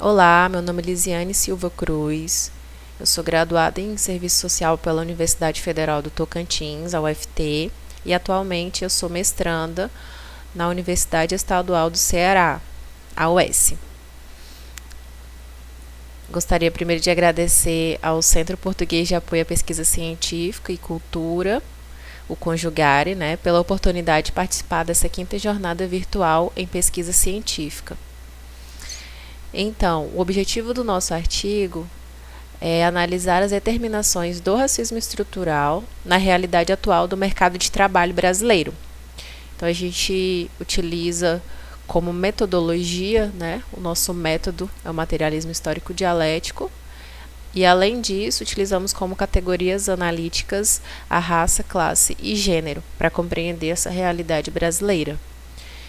Olá, meu nome é Lisiane Silva Cruz. Eu sou graduada em Serviço Social pela Universidade Federal do Tocantins, a UFT, e atualmente eu sou mestranda na Universidade Estadual do Ceará, a UES. Gostaria primeiro de agradecer ao Centro Português de Apoio à Pesquisa Científica e Cultura, o Conjugare, pela oportunidade de participar dessa quinta jornada virtual em pesquisa científica. Então, o objetivo do nosso artigo é analisar as determinações do racismo estrutural na realidade atual do mercado de trabalho brasileiro. Então, a gente utiliza como metodologia, o nosso método é o materialismo histórico dialético, e além disso, utilizamos como categorias analíticas a raça, classe e gênero para compreender essa realidade brasileira.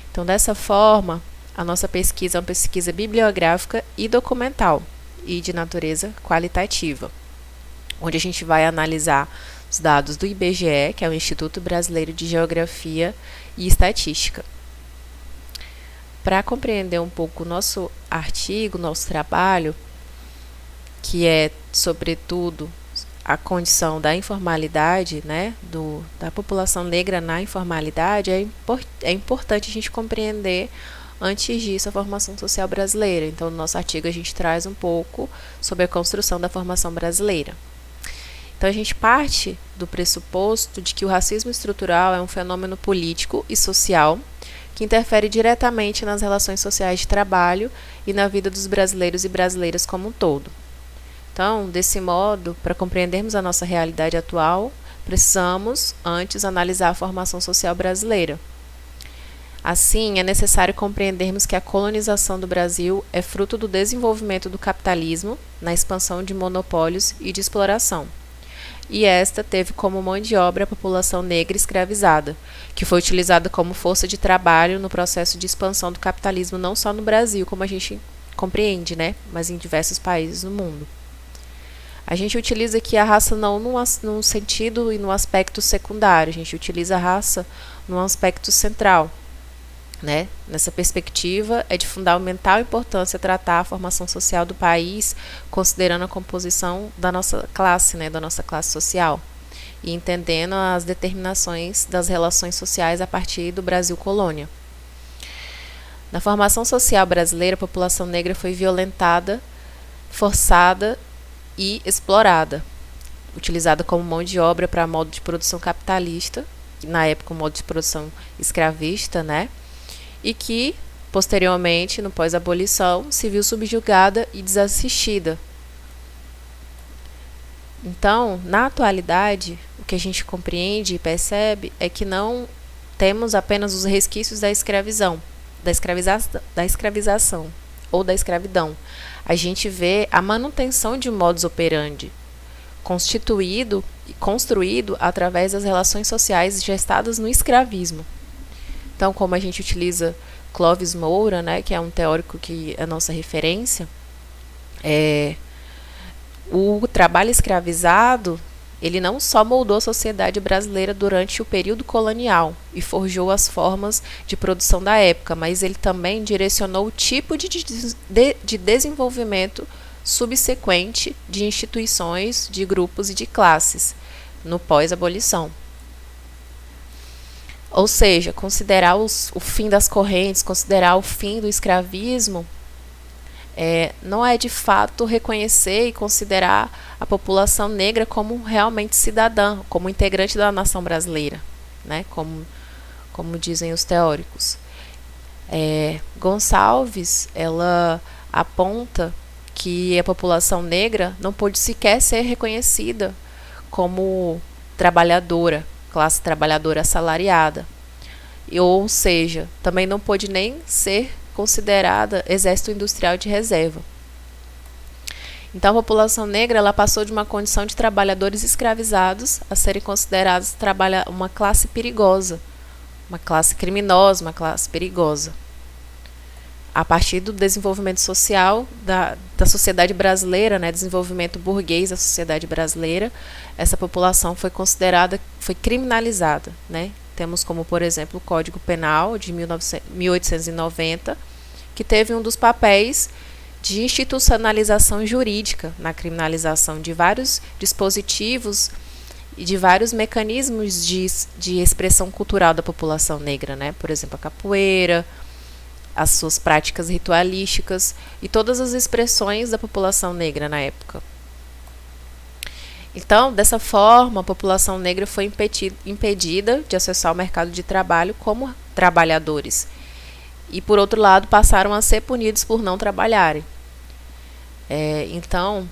Então, dessa forma, a nossa pesquisa é uma pesquisa bibliográfica e documental e de natureza qualitativa, onde a gente vai analisar os dados do IBGE, que é o Instituto Brasileiro de Geografia e Estatística. Para compreender um pouco o nosso artigo, nosso trabalho, que é, sobretudo, a condição da informalidade, da população negra na informalidade, é importante a gente compreender antes disso a formação social brasileira. Então, no nosso artigo a gente traz um pouco sobre a construção da formação brasileira. Então, a gente parte do pressuposto de que o racismo estrutural é um fenômeno político e social que interfere diretamente nas relações sociais de trabalho e na vida dos brasileiros e brasileiras como um todo. Então, desse modo, para compreendermos a nossa realidade atual, precisamos antes analisar a formação social brasileira. Assim, é necessário compreendermos que a colonização do Brasil é fruto do desenvolvimento do capitalismo na expansão de monopólios e de exploração. E esta teve como mão de obra a população negra escravizada, que foi utilizada como força de trabalho no processo de expansão do capitalismo não só no Brasil, como a gente compreende, mas em diversos países do mundo. A gente utiliza aqui a raça não num sentido e num aspecto secundário, a gente utiliza a raça num aspecto central. Nessa perspectiva, é de fundamental importância tratar a formação social do país, considerando a composição da nossa classe, da nossa classe social, e entendendo as determinações das relações sociais a partir do Brasil colônia. Na formação social brasileira, a população negra foi violentada, forçada e explorada, utilizada como mão de obra para modo de produção capitalista, na época o modo de produção escravista, e que, posteriormente, no pós-abolição, se viu subjugada e desassistida. Então, na atualidade, o que a gente compreende e percebe é que não temos apenas os resquícios da escravização ou da escravidão. A gente vê a manutenção de um modus operandi, constituído e construído através das relações sociais gestadas no escravismo. Então, como a gente utiliza Clóvis Moura, que é um teórico que é a nossa referência, o trabalho escravizado, ele não só moldou a sociedade brasileira durante o período colonial e forjou as formas de produção da época, mas ele também direcionou o tipo de desenvolvimento subsequente de instituições, de grupos e de classes no pós-abolição. Ou seja, considerar o fim das correntes, considerar o fim do escravismo, não é de fato reconhecer e considerar a população negra como realmente cidadã, como integrante da nação brasileira, como dizem os teóricos. Gonçalves, ela aponta que a população negra não pôde sequer ser reconhecida como trabalhadora, classe trabalhadora assalariada, ou seja, também não pôde nem ser considerada exército industrial de reserva. Então, a população negra ela passou de uma condição de trabalhadores escravizados a serem considerados uma classe perigosa, uma classe criminosa, uma classe perigosa. A partir do desenvolvimento social da sociedade brasileira, desenvolvimento burguês da sociedade brasileira, essa população foi considerada, foi criminalizada. Temos como, por exemplo, o Código Penal de 1890, que teve um dos papéis de institucionalização jurídica na criminalização de vários dispositivos e de vários mecanismos de expressão cultural da população negra, né? Por exemplo, a capoeira, as suas práticas ritualísticas e todas as expressões da população negra na época. Então, dessa forma, a população negra foi impedida de acessar o mercado de trabalho como trabalhadores. E, por outro lado, passaram a ser punidos por não trabalharem. Então,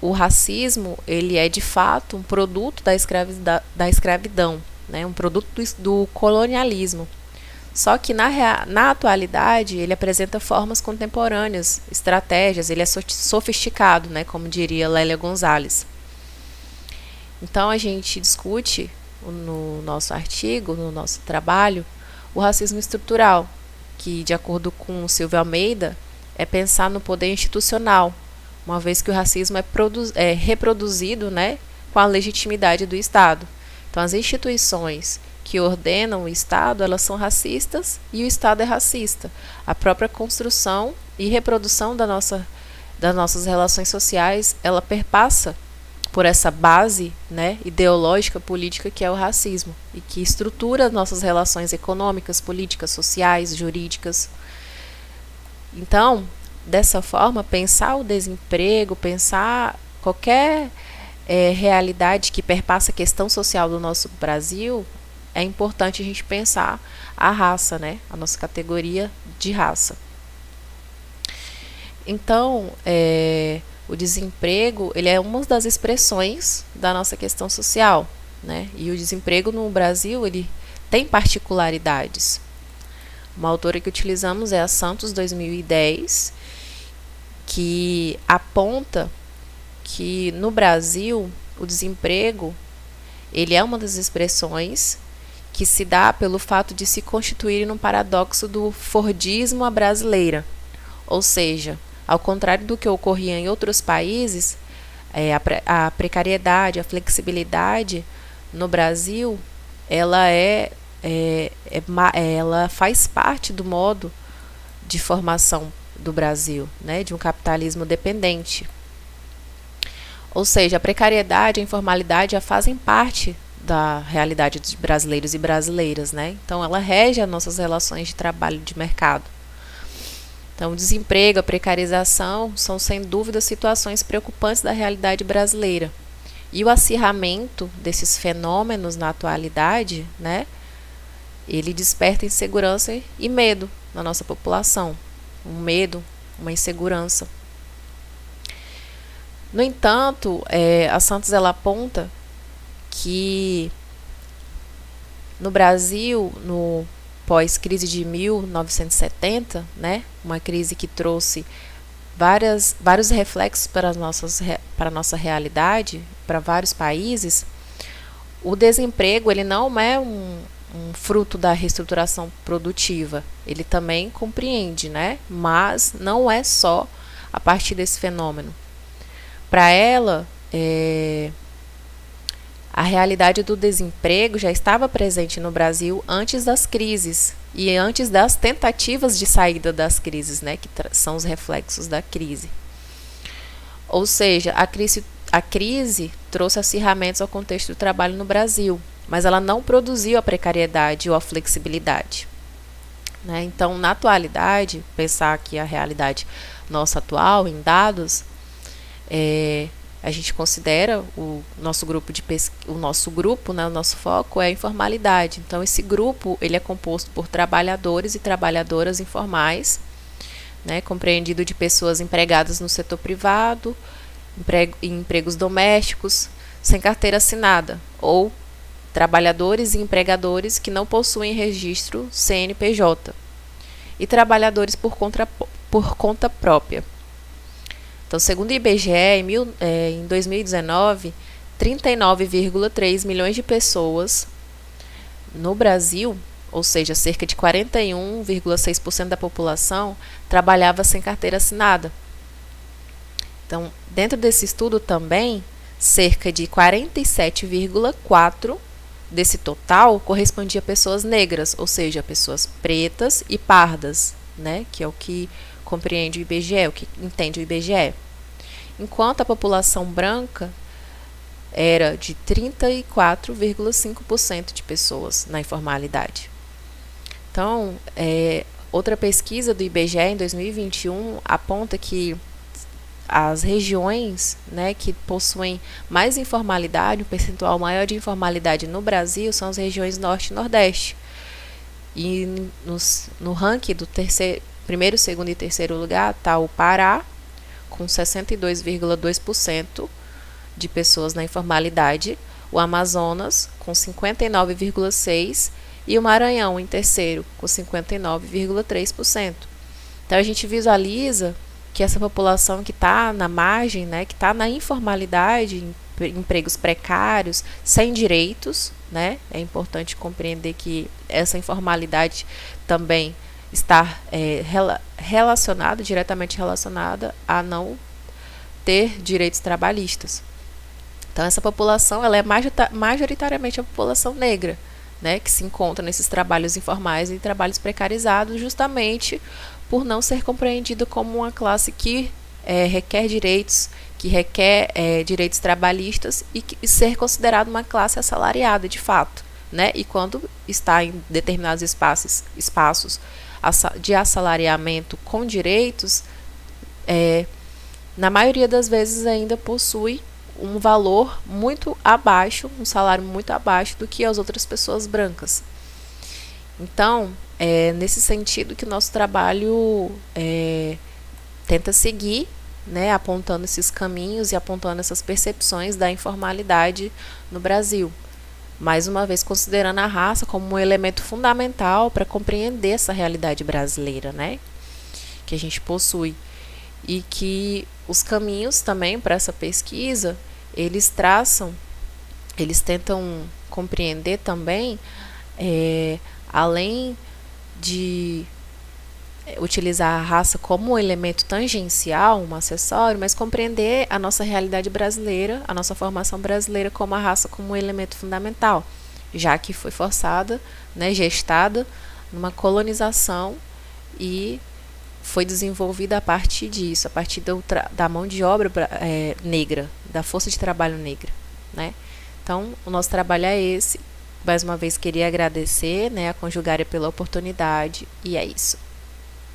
o racismo, ele é de fato um produto da escravidão, né? Um produto do colonialismo. Só que na atualidade ele apresenta formas contemporâneas, estratégias, ele é sofisticado, né? Como diria Lélia Gonzalez. Então a gente discute no nosso artigo, no nosso trabalho, o racismo estrutural, que de acordo com Silvio Almeida, é pensar no poder institucional, uma vez que o racismo é reproduzido, né, com a legitimidade do Estado. Então, as instituições que ordenam o Estado, elas são racistas e o Estado é racista. A própria construção e reprodução das nossas relações sociais, ela perpassa por essa base, né, ideológica, política, que é o racismo, e que estrutura nossas relações econômicas, políticas, sociais, jurídicas. Então, dessa forma, pensar o desemprego, pensar qualquer realidade que perpassa a questão social do nosso Brasil, é importante a gente pensar a raça, né? A nossa categoria de raça. Então, o desemprego, ele é uma das expressões da nossa questão social, né? E o desemprego no Brasil, ele tem particularidades. Uma autora que utilizamos é a Santos 2010, que aponta que no Brasil o desemprego, ele é uma das expressões que se dá pelo fato de se constituir num paradoxo do Fordismo à brasileira. Ou seja, ao contrário do que ocorria em outros países, a precariedade, a flexibilidade no Brasil, ela ela faz parte do modo de formação do Brasil, né, de um capitalismo dependente. Ou seja, a precariedade e a informalidade já fazem parte da realidade dos brasileiros e brasileiras, né? Então, ela rege as nossas relações de trabalho de mercado. Então, o desemprego, a precarização são, sem dúvida, situações preocupantes da realidade brasileira. E o acirramento desses fenômenos na atualidade, né, ele desperta insegurança e medo na nossa população. Um medo, uma insegurança. No entanto, a Santos ela aponta que no Brasil, no pós-crise de 1970, né, uma crise que trouxe vários reflexos para a nossa realidade, para vários países, o desemprego ele não é um fruto da reestruturação produtiva, ele também compreende, né, mas não é só a partir desse fenômeno. Para ela, a realidade do desemprego já estava presente no Brasil antes das crises e antes das tentativas de saída das crises, né, que são os reflexos da crise. Ou seja, a crise trouxe acirramentos ao contexto do trabalho no Brasil, mas ela não produziu a precariedade ou a flexibilidade, né? Então, na atualidade, pensar que a realidade nossa atual, em dados, a gente considera o nosso grupo né, o nosso foco é a informalidade. Então, esse grupo ele é composto por trabalhadores e trabalhadoras informais, né, compreendido de pessoas empregadas no setor privado, empregos domésticos, sem carteira assinada, ou trabalhadores e empregadores que não possuem registro CNPJ, e trabalhadores por conta própria. Então, segundo o IBGE, em 2019, 39,3 milhões de pessoas no Brasil, ou seja, cerca de 41,6% da população, trabalhava sem carteira assinada. Então, dentro desse estudo também, cerca de 47,4% desse total correspondia a pessoas negras, ou seja, pessoas pretas e pardas, né, que é o que compreende o IBGE, o que entende o IBGE. Enquanto a população branca era de 34,5% de pessoas na informalidade. Então, outra pesquisa do IBGE em 2021 aponta que as regiões, né, que possuem mais informalidade, um percentual maior de informalidade no Brasil, são as regiões Norte e Nordeste. E no ranking do primeiro, segundo e terceiro lugar está o Pará, com 62,2% de pessoas na informalidade, o Amazonas, com 59,6%, e o Maranhão, em terceiro, com 59,3%. Então, a gente visualiza que essa população que está na margem, né, que está na informalidade, empregos precários, sem direitos, né, é importante compreender que essa informalidade também está diretamente relacionada a não ter direitos trabalhistas. Então, essa população ela é majoritariamente a população negra, né, que se encontra nesses trabalhos informais e trabalhos precarizados, justamente por não ser compreendido como uma classe que requer direitos, que requer direitos trabalhistas e ser considerado uma classe assalariada de fato, né? E quando está em determinados espaços de assalariamento com direitos, na maioria das vezes ainda possui um valor muito abaixo, um salário muito abaixo do que as outras pessoas brancas. Então, é nesse sentido que o nosso trabalho tenta seguir, né, apontando esses caminhos e apontando essas percepções da informalidade no Brasil. Mais uma vez, considerando a raça como um elemento fundamental para compreender essa realidade brasileira, né, que a gente possui. E que os caminhos também para essa pesquisa, eles tentam compreender também, além de utilizar a raça como um elemento tangencial, um acessório, mas compreender a nossa realidade brasileira, a nossa formação brasileira como a raça como um elemento fundamental, já que foi forçada, né, gestada numa colonização e foi desenvolvida a partir disso, a partir da mão de obra negra, da força de trabalho negra, né? Então, o nosso trabalho é esse. Mais uma vez, queria agradecer, né, a Conjugária pela oportunidade, e é isso.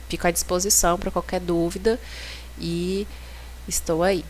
Fico à disposição para qualquer dúvida e estou aí.